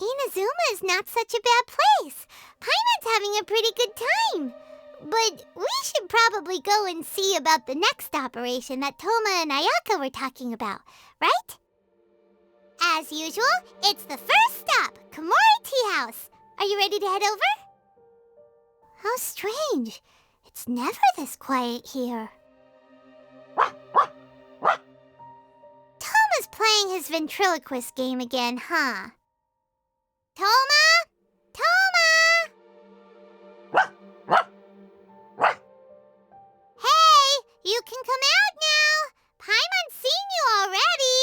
Inazuma is not such a bad place. Paimon's having a pretty good time. But we should probably go and see about the next operation that Toma and Ayaka were talking about, right? As usual, it's the first stop, Komori Tea House. Are you ready to head over? How strange. It's never this quiet here. Toma's playing his ventriloquist game again, huh? Toma? Toma! Hey, you can come out now. Paimon's seen you already.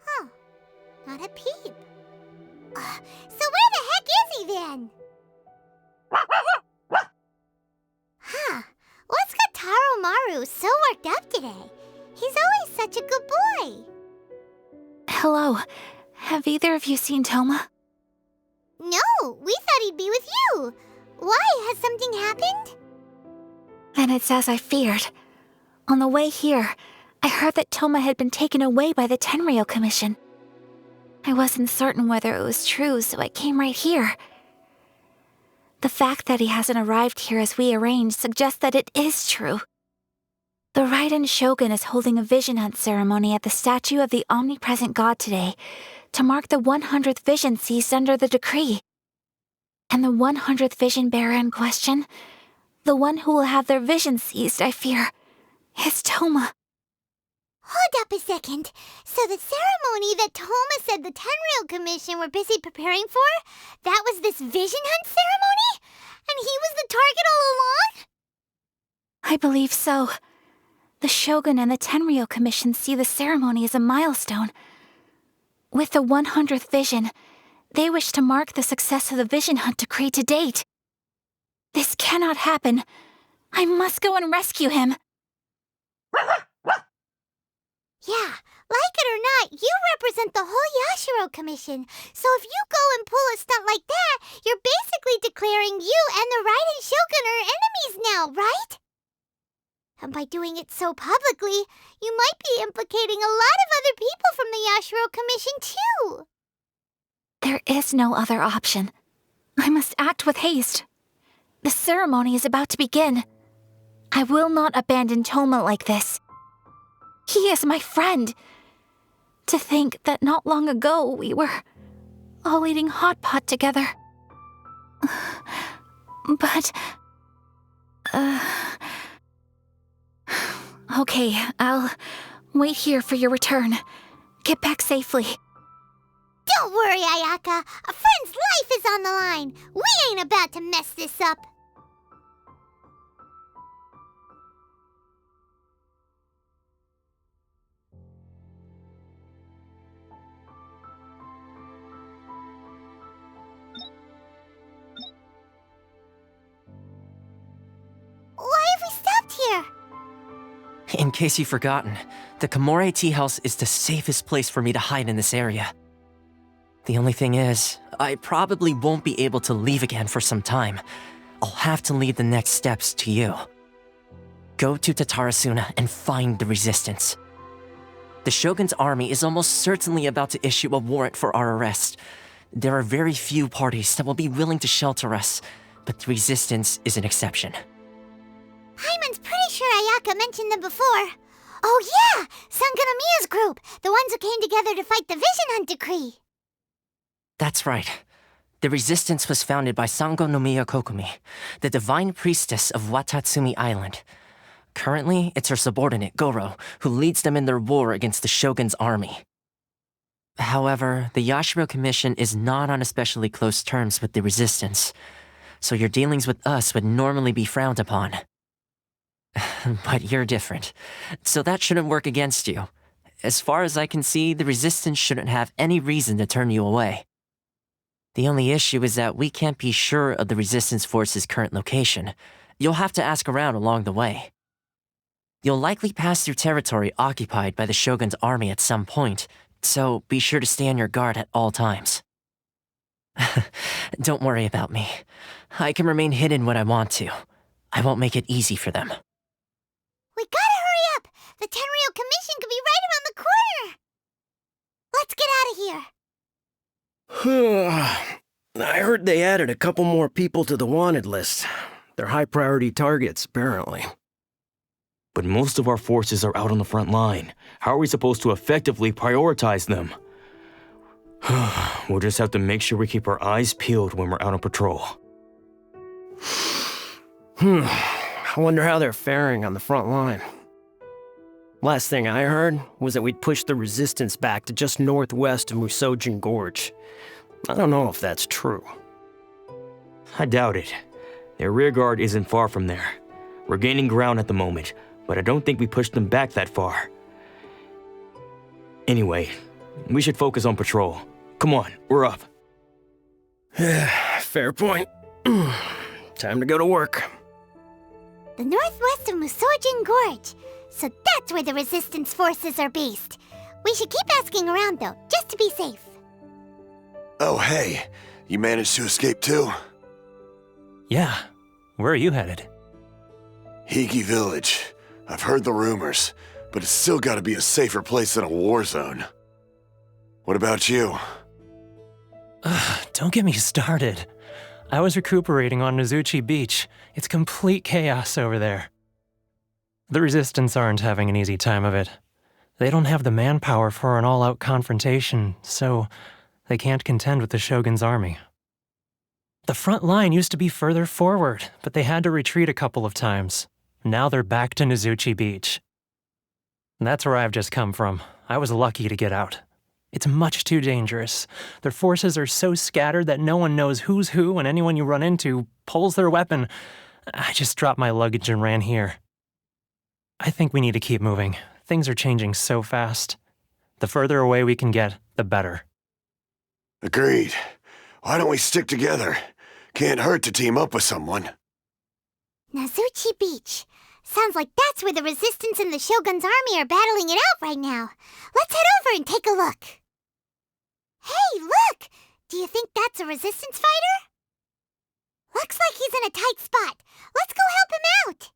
Huh, not a peep. So where the heck is he then? Huh, what's got Taro Maru so worked up today? He's always such a good boy. Hello. Have either of you seen Toma? No, we thought he'd be with you. Why? Has something happened? Then it's as I feared. On the way here, I heard that Toma had been taken away by the Tenryou Commission. I wasn't certain whether it was true, so I came right here. The fact that he hasn't arrived here as we arranged suggests that it is true. The Raiden Shogun is holding a vision hunt ceremony at the statue of the omnipresent god today to mark the 100th vision seized under the decree. And the 100th vision bearer in question, the one who will have their vision seized, I fear, is Toma. Hold up a second. So the ceremony that Toma said the Tenryou Commission were busy preparing for, that was this vision hunt ceremony? And he was the target all along? I believe so. The Shogun and the Tenryou Commission see the ceremony as a milestone. With the 100th vision, they wish to mark the success of the vision hunt decree to date. This cannot happen. I must go and rescue him. Yeah, like it or not, you represent the whole Yashiro Commission. So if you go and pull a stunt like that, you're basically declaring you and the Raiden Shogun are enemies now, right? And by doing it so publicly, you might be implicating a lot of other people from the Yashiro Commission too. There is no other option. I must act with haste. The ceremony is about to begin. I will not abandon Toma like this. He is my friend. To think that not long ago we were all eating hot pot together. But... Okay, I'll wait here for your return. Get back safely. Don't worry, Ayaka. A friend's life is on the line. We ain't about to mess this up. Why have we stopped here? In case you've forgotten, the Komori Tea House is the safest place for me to hide in this area. The only thing is, I probably won't be able to leave again for some time. I'll have to leave the next steps to you. Go to Tatarasuna and find the resistance. The Shogun's army is almost certainly about to issue a warrant for our arrest. There are very few parties that will be willing to shelter us, but the resistance is an exception. Paimon's pretty sure Ayaka mentioned them before. Oh yeah! Sangonomiya's group! The ones who came together to fight the Vision Hunt decree! That's right. The resistance was founded by Sangonomiya Kokumi, the divine priestess of Watatsumi Island. Currently, it's her subordinate, Goro, who leads them in their war against the Shogun's army. However, the Yashiro Commission is not on especially close terms with the resistance, so your dealings with us would normally be frowned upon. But you're different, so that shouldn't work against you. As far as I can see, the resistance shouldn't have any reason to turn you away. The only issue is that we can't be sure of the resistance force's current location. You'll have to ask around along the way. You'll likely pass through territory occupied by the Shogun's army at some point, so be sure to stay on your guard at all times. Don't worry about me. I can remain hidden when I want to. I won't make it easy for them. We gotta hurry up! The Tenryou Commission could be right around the corner! Let's get out of here! I heard they added a couple more people to the wanted list. They're high-priority targets, apparently. But most of our forces are out on the front line. How are we supposed to effectively prioritize them? We'll just have to make sure we keep our eyes peeled when we're out on patrol. I wonder how they're faring on the front line. Last thing I heard was that we'd pushed the resistance back to just northwest of Musojin Gorge. I don't know if that's true. I doubt it. Their rearguard isn't far from there. We're gaining ground at the moment, but I don't think we pushed them back that far. Anyway, we should focus on patrol. Come on, we're up. Fair point. Time to go to work. The northwest of Musojin Gorge. So that's where the resistance forces are based. We should keep asking around, though, just to be safe. Oh, hey. You managed to escape too? Yeah. Where are you headed? Higi Village. I've heard the rumors, but it's still gotta be a safer place than a war zone. What about you? Don't get me started. I was recuperating on Nozuchi Beach. It's complete chaos over there. The Resistance aren't having an easy time of it. They don't have the manpower for an all-out confrontation, so they can't contend with the Shogun's army. The front line used to be further forward, but they had to retreat a couple of times. Now they're back to Nozuchi Beach. That's where I've just come from. I was lucky to get out. It's much too dangerous. Their forces are so scattered that no one knows who's who, and anyone you run into pulls their weapon. I just dropped my luggage and ran here. I think we need to keep moving. Things are changing so fast. The further away we can get, the better. Agreed. Why don't we stick together? Can't hurt to team up with someone. Nozuchi Beach. Sounds like that's where the Resistance and the Shogun's army are battling it out right now. Let's head over and take a look. Hey, look! Do you think that's a Resistance fighter? Looks like he's in a tight spot. Let's go help him out.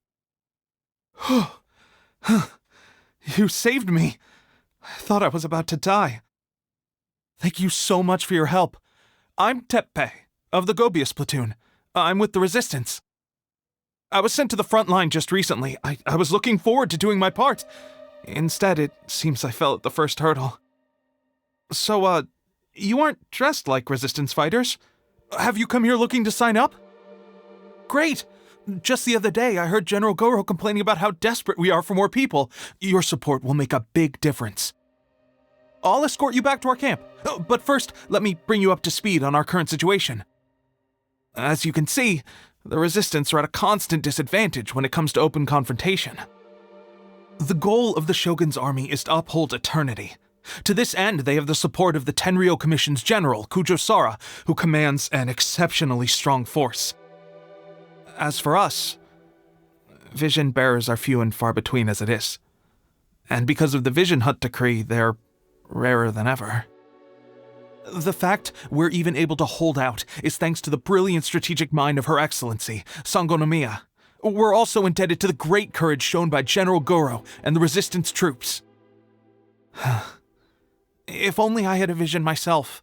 You saved me. I thought I was about to die. Thank you so much for your help. I'm Teppei, of the Gobius platoon. I'm with the Resistance. I was sent to the front line just recently. I was looking forward to doing my part. Instead, it seems I fell at the first hurdle. So, you aren't dressed like Resistance fighters? Have you come here looking to sign up? Great! Just the other day, I heard General Goro complaining about how desperate we are for more people. Your support will make a big difference. I'll escort you back to our camp. But first, let me bring you up to speed on our current situation. As you can see, the Resistance are at a constant disadvantage when it comes to open confrontation. The goal of the Shogun's army is to uphold eternity. To this end, they have the support of the Tenryou Commission's general, Kujosara, who commands an exceptionally strong force. As for us, vision bearers are few and far between as it is. And because of the Vision Hut decree, they're rarer than ever. The fact we're even able to hold out is thanks to the brilliant strategic mind of Her Excellency, Sango no Miya. We're also indebted to the great courage shown by General Goro and the Resistance troops. If only I had a vision myself.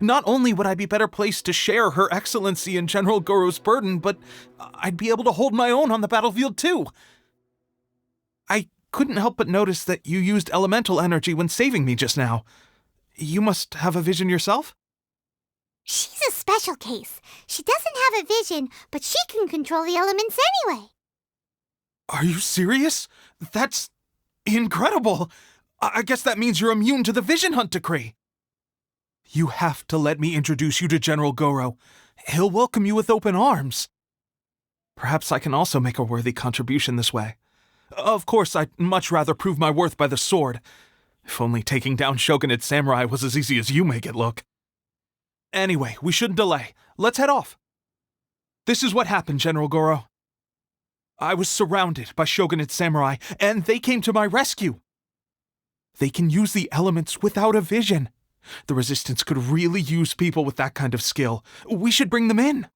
Not only would I be better placed to share Her Excellency and General Goro's burden, but I'd be able to hold my own on the battlefield too. I couldn't help but notice that you used elemental energy when saving me just now. You must have a vision yourself? She's a special case. She doesn't have a vision, but she can control the elements anyway. Are you serious? That's incredible. I guess that means you're immune to the Vision Hunt decree. You have to let me introduce you to General Goro. He'll welcome you with open arms. Perhaps I can also make a worthy contribution this way. Of course, I'd much rather prove my worth by the sword. If only taking down Shogunate samurai was as easy as you make it look. Anyway, we shouldn't delay. Let's head off. This is what happened, General Goro. I was surrounded by Shogunate samurai, and they came to my rescue. They can use the elements without a vision. The Resistance could really use people with that kind of skill. We should bring them in.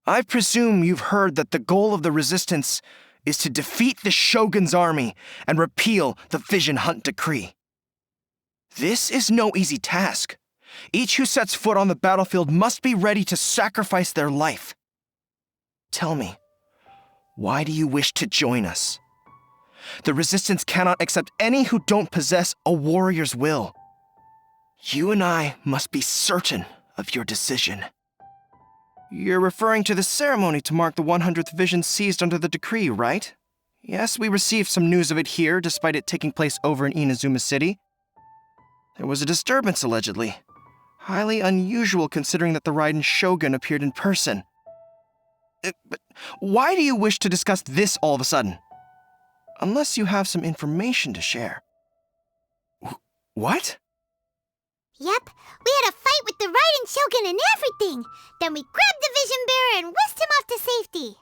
I presume you've heard that the goal of the Resistance is to defeat the Shogun's army and repeal the Vision Hunt decree. This is no easy task. Each who sets foot on the battlefield must be ready to sacrifice their life. Tell me, why do you wish to join us? The Resistance cannot accept any who don't possess a warrior's will. You and I must be certain of your decision. You're referring to the ceremony to mark the 100th vision seized under the decree, right? Yes, we received some news of it here, despite it taking place over in Inazuma City. There was a disturbance, allegedly. Highly unusual considering that the Raiden Shogun appeared in person. But why do you wish to discuss this all of a sudden? Unless you have some information to share. What? Yep, we had a fight with the Raiden Shogun and everything. Then we grabbed the Vision Bearer and whisked him off to safety.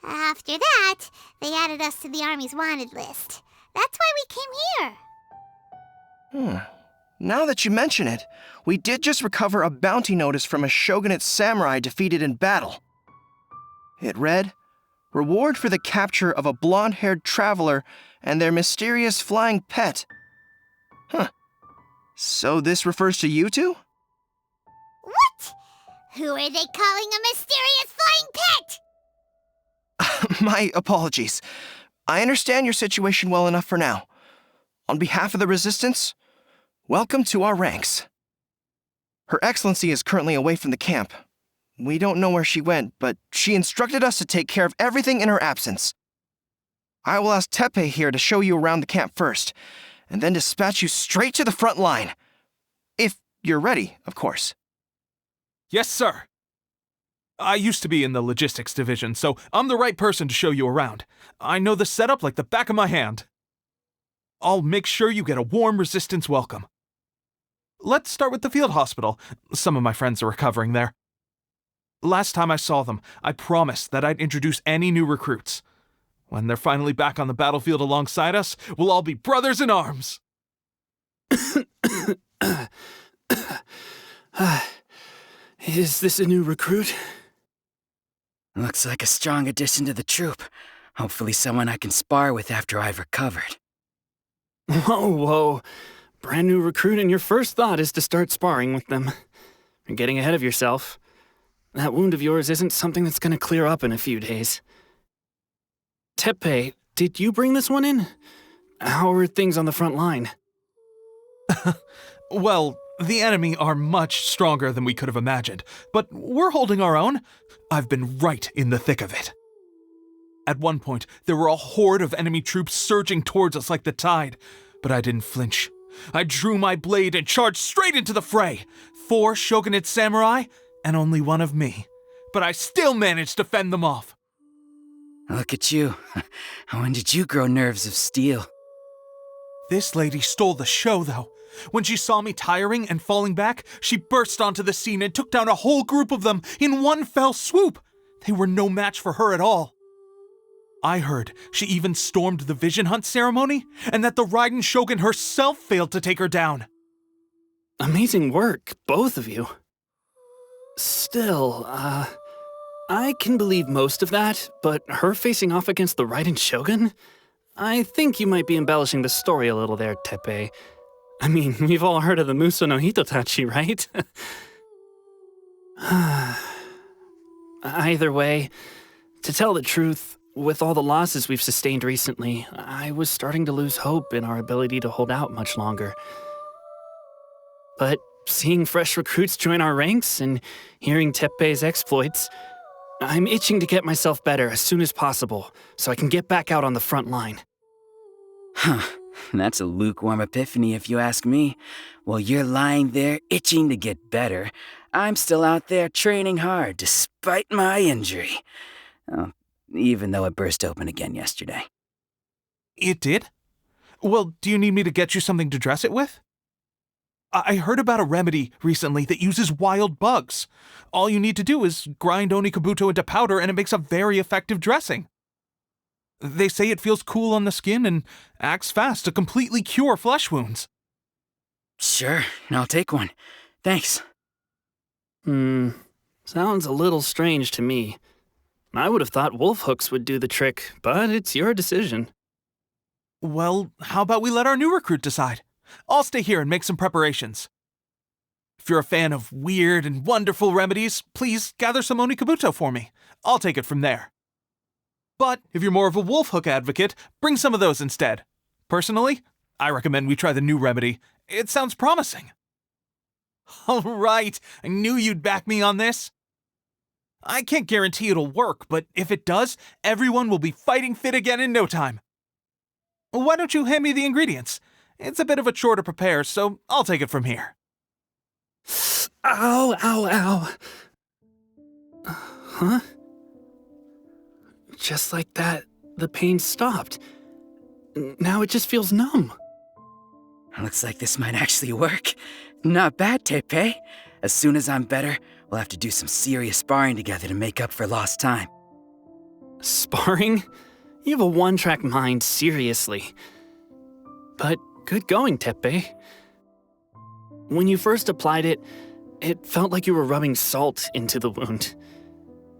After that, they added us to the Army's wanted list. That's why we came here. Now that you mention it, we did just recover a bounty notice from a shogunate samurai defeated in battle. It read, "Reward for the capture of a blonde-haired traveler and their mysterious flying pet." So this refers to you two? What? Who are they calling a mysterious flying pet? My apologies. I understand your situation well enough for now. On behalf of the Resistance, welcome to our ranks. Her Excellency is currently away from the camp. We don't know where she went, but she instructed us to take care of everything in her absence. I will ask Teppei here to show you around the camp first, and then dispatch you straight to the front line. If you're ready, of course. Yes, sir. I used to be in the logistics division, so I'm the right person to show you around. I know the setup like the back of my hand. I'll make sure you get a warm Resistance welcome. Let's start with the field hospital. Some of my friends are recovering there. Last time I saw them, I promised that I'd introduce any new recruits. When they're finally back on the battlefield alongside us, we'll all be brothers in arms. Is this a new recruit? Looks like a strong addition to the troop. Hopefully someone I can spar with after I've recovered. Whoa. Brand new recruit and your first thought is to start sparring with them. You're getting ahead of yourself. That wound of yours isn't something that's gonna clear up in a few days. Teppei, did you bring this one in? How are things on the front line? Well, the enemy are much stronger than we could have imagined, but we're holding our own. I've been right in the thick of it. At one point, there were a horde of enemy troops surging towards us like the tide, but I didn't flinch. I drew my blade and charged straight into the fray. 4 shogunate samurai, and only one of me. But I still managed to fend them off. Look at you. When did you grow nerves of steel? This lady stole the show, though. When she saw me tiring and falling back, she burst onto the scene and took down a whole group of them in one fell swoop. They were no match for her at all. I heard she even stormed the Vision Hunt ceremony, and that the Raiden Shogun herself failed to take her down. Amazing work, both of you. Still, I can believe most of that, but her facing off against the Raiden Shogun? I think you might be embellishing the story a little there, Teppei. I mean, we've all heard of the Muso no Hitotachi, right? Either way, to tell the truth, with all the losses we've sustained recently, I was starting to lose hope in our ability to hold out much longer. But seeing fresh recruits join our ranks and hearing Teppei's exploits, I'm itching to get myself better as soon as possible so I can get back out on the front line. That's a lukewarm epiphany if you ask me. While you're lying there itching to get better, I'm still out there training hard despite my injury. Even though it burst open again yesterday. It did? Well, do you need me to get you something to dress it with? I heard about a remedy recently that uses wild bugs. All you need to do is grind Onikabuto into powder and it makes a very effective dressing. They say it feels cool on the skin and acts fast to completely cure flesh wounds. Sure, I'll take one. Thanks. Sounds a little strange to me. I would have thought wolf hooks would do the trick, but it's your decision. Well, how about we let our new recruit decide? I'll stay here and make some preparations. If you're a fan of weird and wonderful remedies, please gather some Onikabuto for me. I'll take it from there. But if you're more of a wolf hook advocate, bring some of those instead. Personally, I recommend we try the new remedy. It sounds promising. All right, I knew you'd back me on this. I can't guarantee it'll work, but if it does, everyone will be fighting fit again in no time. Why don't you hand me the ingredients? It's a bit of a chore to prepare, so I'll take it from here. Ow, ow, ow. Huh? Just like that, the pain stopped. Now it just feels numb. Looks like this might actually work. Not bad, Tepe. As soon as I'm better, we'll have to do some serious sparring together to make up for lost time. Sparring? You have a one-track mind, seriously. But good going, Tepe. When you first applied it, it felt like you were rubbing salt into the wound.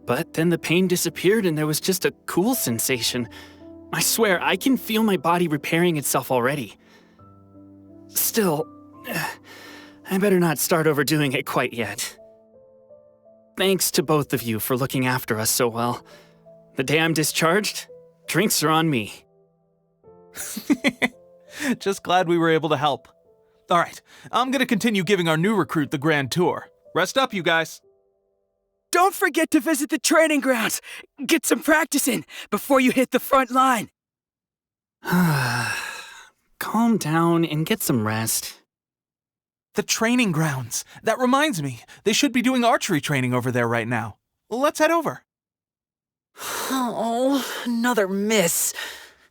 But then the pain disappeared and there was just a cool sensation. I swear, I can feel my body repairing itself already. Still, I better not start overdoing it quite yet. Thanks to both of you for looking after us so well. The day I'm discharged, drinks are on me. Just glad we were able to help. All right, I'm gonna continue giving our new recruit the grand tour. Rest up, you guys. Don't forget to visit the training grounds. Get some practice in before you hit the front line. Calm down and get some rest. The training grounds. That reminds me, they should be doing archery training over there right now. Let's head over. Oh, another miss.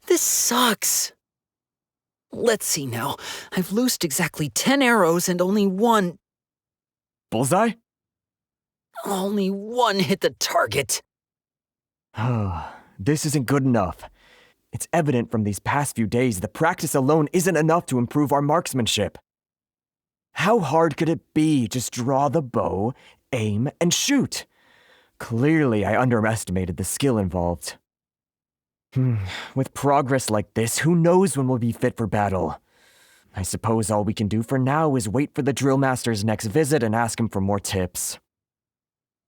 This sucks. Let's see now. I've loosed exactly 10 arrows and only one Bullseye? hit the target. This isn't good enough. It's evident from these past few days that practice alone isn't enough to improve our marksmanship. How hard could it be? Just draw the bow, aim, and shoot. Clearly, I underestimated the skill involved. With progress like this, who knows when we'll be fit for battle? I suppose all we can do for now is wait for the drill master's next visit and ask him for more tips.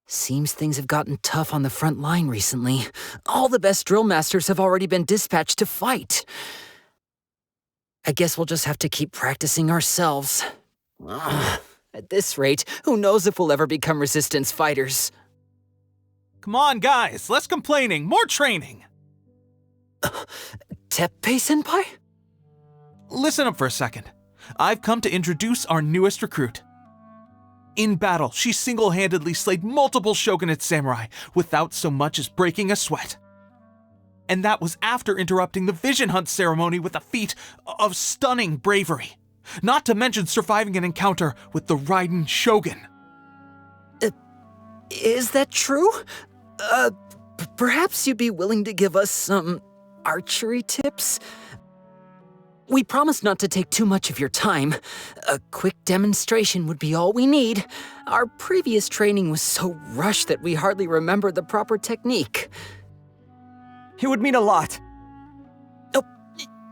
Seems things have gotten tough on the front line recently. All the best drill masters have already been dispatched to fight. I guess we'll just have to keep practicing ourselves. At this rate, who knows if we'll ever become resistance fighters. Come on, guys, less complaining, more training. Teppei-senpai? Listen up for a second. I've come to introduce our newest recruit. In battle, she single-handedly slayed multiple shogunate samurai without so much as breaking a sweat. And that was after interrupting the vision hunt ceremony with a feat of stunning bravery. Not to mention surviving an encounter with the Raiden Shogun. Is that true? Perhaps you'd be willing to give us some archery tips? We promise not to take too much of your time. A quick demonstration would be all we need. Our previous training was so rushed that we hardly remember the proper technique. It would mean a lot. Oh,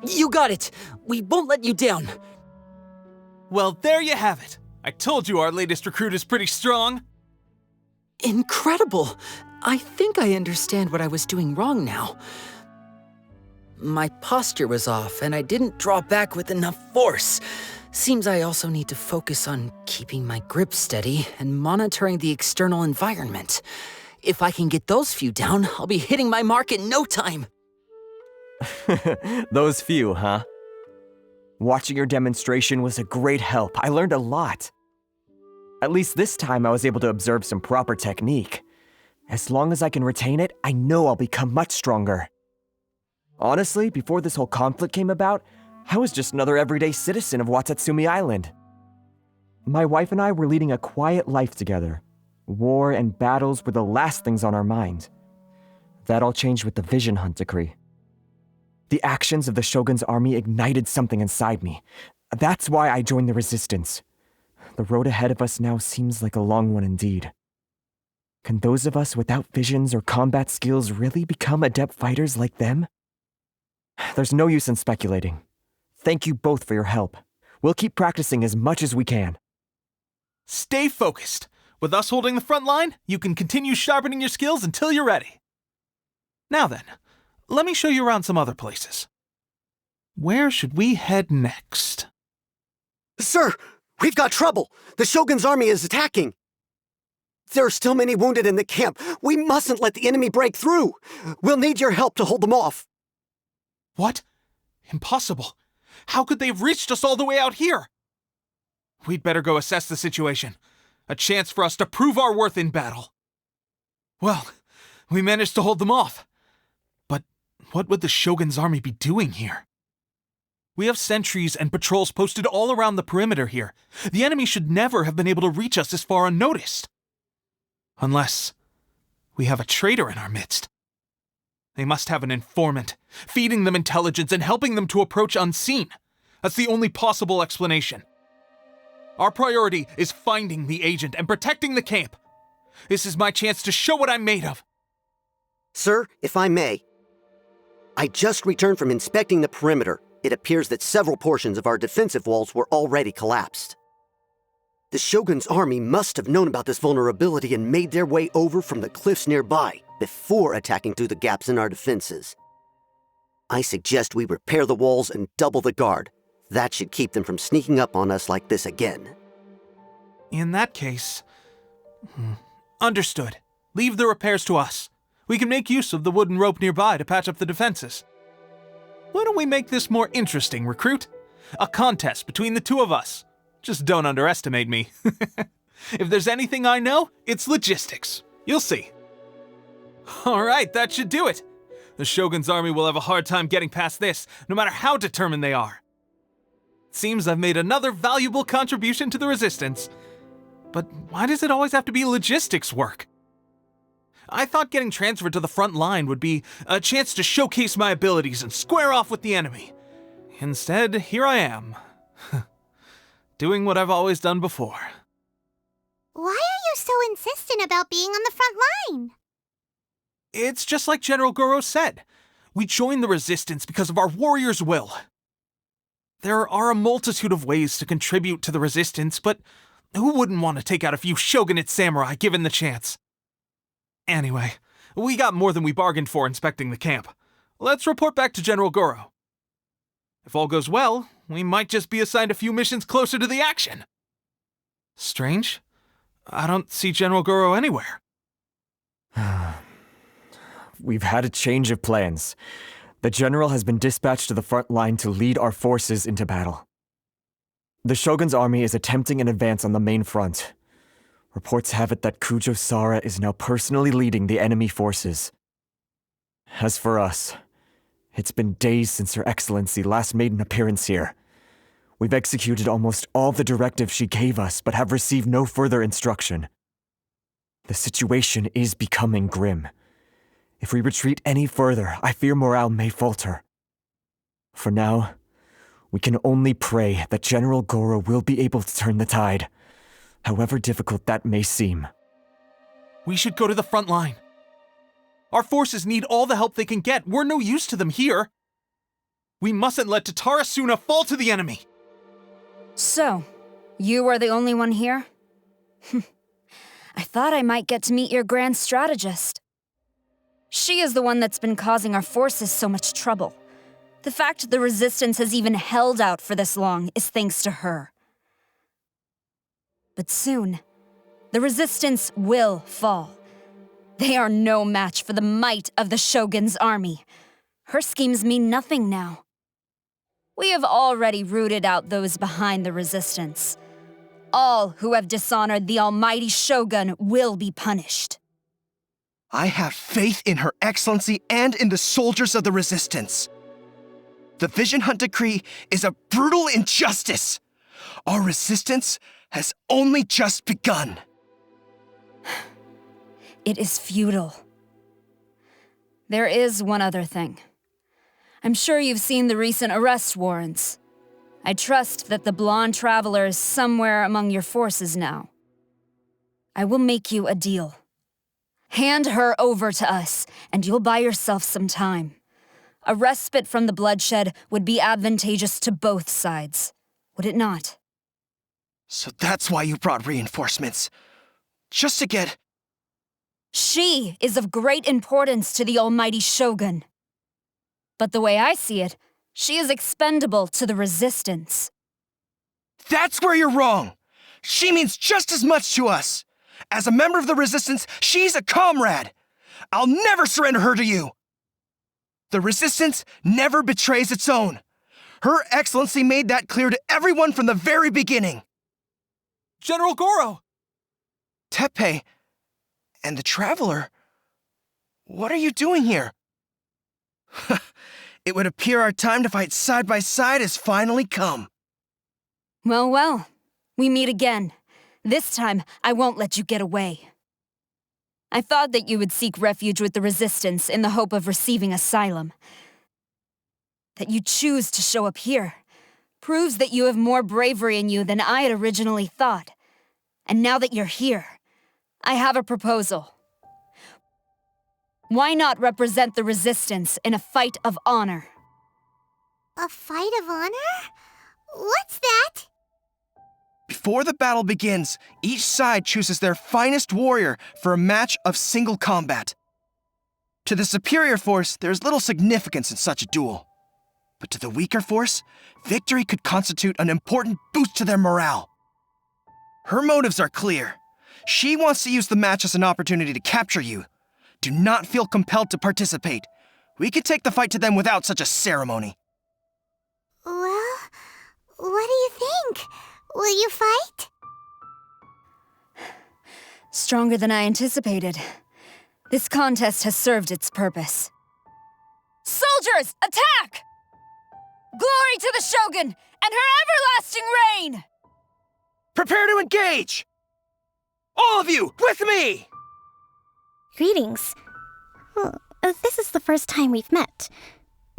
you got it. We won't let you down. Well, there you have it. I told you our latest recruit is pretty strong. Incredible. I think I understand what I was doing wrong now. My posture was off, and I didn't draw back with enough force. Seems I also need to focus on keeping my grip steady and monitoring the external environment. If I can get those few down, I'll be hitting my mark in no time. Those few, huh? Watching your demonstration was a great help. I learned a lot. At least this time I was able to observe some proper technique. As long as I can retain it, I know I'll become much stronger. Honestly, before this whole conflict came about, I was just another everyday citizen of Watatsumi Island. My wife and I were leading a quiet life together. War and battles were the last things on our mind. That all changed with the Vision Hunt decree. The actions of the Shogun's army ignited something inside me. That's why I joined the resistance. The road ahead of us now seems like a long one indeed. Can those of us without visions or combat skills really become adept fighters like them? There's no use in speculating. Thank you both for your help. We'll keep practicing as much as we can. Stay focused. With us holding the front line, you can continue sharpening your skills until you're ready. Now then, let me show you around some other places. Where should we head next? Sir, we've got trouble. The Shogun's army is attacking. There are still many wounded in the camp. We mustn't let the enemy break through. We'll need your help to hold them off. What? Impossible. How could they have reached us all the way out here? We'd better go assess the situation. A chance for us to prove our worth in battle. Well, we managed to hold them off. But what would the Shogun's army be doing here? We have sentries and patrols posted all around the perimeter here. The enemy should never have been able to reach us this far unnoticed. Unless we have a traitor in our midst. They must have an informant, feeding them intelligence and helping them to approach unseen. That's the only possible explanation. Our priority is finding the agent and protecting the camp. This is my chance to show what I'm made of. Sir, if I may, I just returned from inspecting the perimeter. It appears that several portions of our defensive walls were already collapsed. The Shogun's army must have known about this vulnerability and made their way over from the cliffs nearby before attacking through the gaps in our defenses. I suggest we repair the walls and double the guard. That should keep them from sneaking up on us like this again. In that case... Understood. Leave the repairs to us. We can make use of the wooden rope nearby to patch up the defenses. Why don't we make this more interesting, recruit? A contest between the two of us. Just don't underestimate me. If there's anything I know, it's logistics. You'll see. All right, that should do it. The Shogun's army will have a hard time getting past this, no matter how determined they are. Seems I've made another valuable contribution to the resistance. But why does it always have to be logistics work? I thought getting transferred to the front line would be a chance to showcase my abilities and square off with the enemy. Instead, here I am. Doing what I've always done before. Why are you so insistent about being on the front line? It's just like General Goro said. We joined the resistance because of our warrior's will. There are a multitude of ways to contribute to the resistance, but who wouldn't want to take out a few shogunate samurai given the chance? Anyway, we got more than we bargained for inspecting the camp. Let's report back to General Goro. If all goes well, we might just be assigned a few missions closer to the action. Strange. I don't see General Goro anywhere. We've had a change of plans. The general has been dispatched to the front line to lead our forces into battle. The Shogun's army is attempting an advance on the main front. Reports have it that Kujo Sara is now personally leading the enemy forces. As for us, it's been days since Her Excellency last made an appearance here. We've executed almost all the directives she gave us, but have received no further instruction. The situation is becoming grim. If we retreat any further, I fear morale may falter. For now, we can only pray that General Goro will be able to turn the tide, however difficult that may seem. We should go to the front line. Our forces need all the help they can get. We're no use to them here. We mustn't let Tatara Suna fall to the enemy. So, you are the only one here? I thought I might get to meet your grand strategist. She is the one that's been causing our forces so much trouble. The fact the resistance has even held out for this long is thanks to her. But soon, the resistance will fall. They are no match for the might of the Shogun's army. Her schemes mean nothing now. We have already rooted out those behind the resistance. All who have dishonored the almighty Shogun will be punished. I have faith in Her Excellency and in the soldiers of the resistance. The Vision Hunt Decree is a brutal injustice. Our resistance has only just begun. It is futile. There is one other thing. I'm sure you've seen the recent arrest warrants. I trust that the blonde traveler is somewhere among your forces now. I will make you a deal. Hand her over to us, and you'll buy yourself some time. A respite from the bloodshed would be advantageous to both sides. would it not? So that's why you brought reinforcements. Just to get... She is of great importance to the almighty Shogun. But the way I see it, she is expendable to the Resistance. That's where you're wrong! She means just as much to us! As a member of the Resistance, she's a comrade! I'll never surrender her to you! The Resistance never betrays its own. Her Excellency made that clear to everyone from the very beginning. General Goro! Teppei and the Traveler, what are you doing here? It would appear our time to fight side by side has finally come. Well, we meet again. This time, I won't let you get away. I thought that you would seek refuge with the Resistance in the hope of receiving asylum. That you choose to show up here proves that you have more bravery in you than I had originally thought. And now that you're here, I have a proposal. Why not represent the Resistance in a fight of honor? A fight of honor? What's that? Before the battle begins, each side chooses their finest warrior for a match of single combat. To the superior force, there is little significance in such a duel. But to the weaker force, victory could constitute an important boost to their morale. Her motives are clear. She wants to use the match as an opportunity to capture you. Do not feel compelled to participate. We could take the fight to them without such a ceremony. Well, what do you think? Will you fight? Stronger than I anticipated. This contest has served its purpose. Soldiers, attack! Glory to the Shogun and her everlasting reign! Prepare to engage! All of you, with me! Greetings. Well, this is the first time we've met.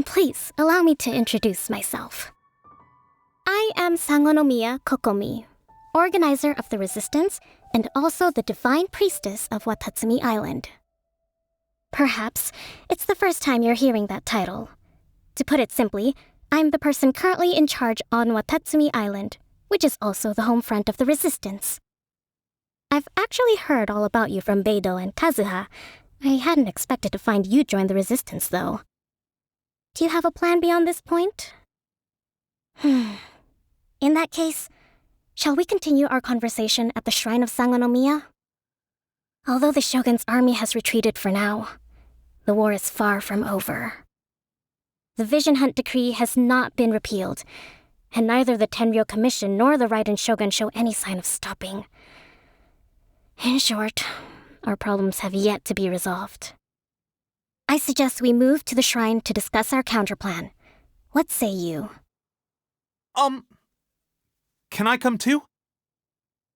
Please, allow me to introduce myself. I am Sangonomiya Kokomi, organizer of the Resistance and also the Divine Priestess of Watatsumi Island. Perhaps it's the first time you're hearing that title. To put it simply, I'm the person currently in charge on Watatsumi Island, which is also the home front of the Resistance. I've actually heard all about you from Beidou and Kazuha. I hadn't expected to find you join the Resistance, though. Do you have a plan beyond this point? In that case, shall we continue our conversation at the Shrine of Sangonomiya? Although the Shogun's army has retreated for now, the war is far from over. The Vision Hunt Decree has not been repealed, and neither the Tenryou Commission nor the Raiden Shogun show any sign of stopping. In short, our problems have yet to be resolved. I suggest we move to the shrine to discuss our counterplan. What say you? Can I come too?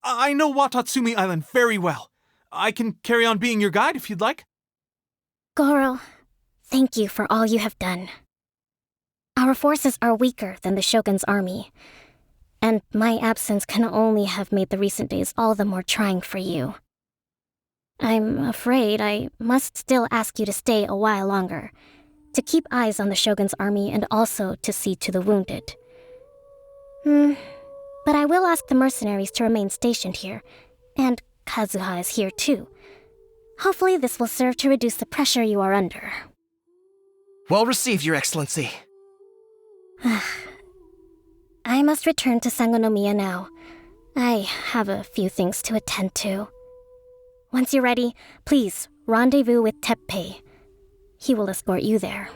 I know Watatsumi Island very well. I can carry on being your guide if you'd like. Goro, thank you for all you have done. Our forces are weaker than the Shogun's army, and my absence can only have made the recent days all the more trying for you. I'm afraid I must still ask you to stay a while longer, to keep eyes on the Shogun's army and also to see to the wounded. But I will ask the mercenaries to remain stationed here, and Kazuha is here too. Hopefully this will serve to reduce the pressure you are under. Well received, Your Excellency. I must return to Sangonomiya now. I have a few things to attend to. Once you're ready, please rendezvous with Teppei. He will escort you there.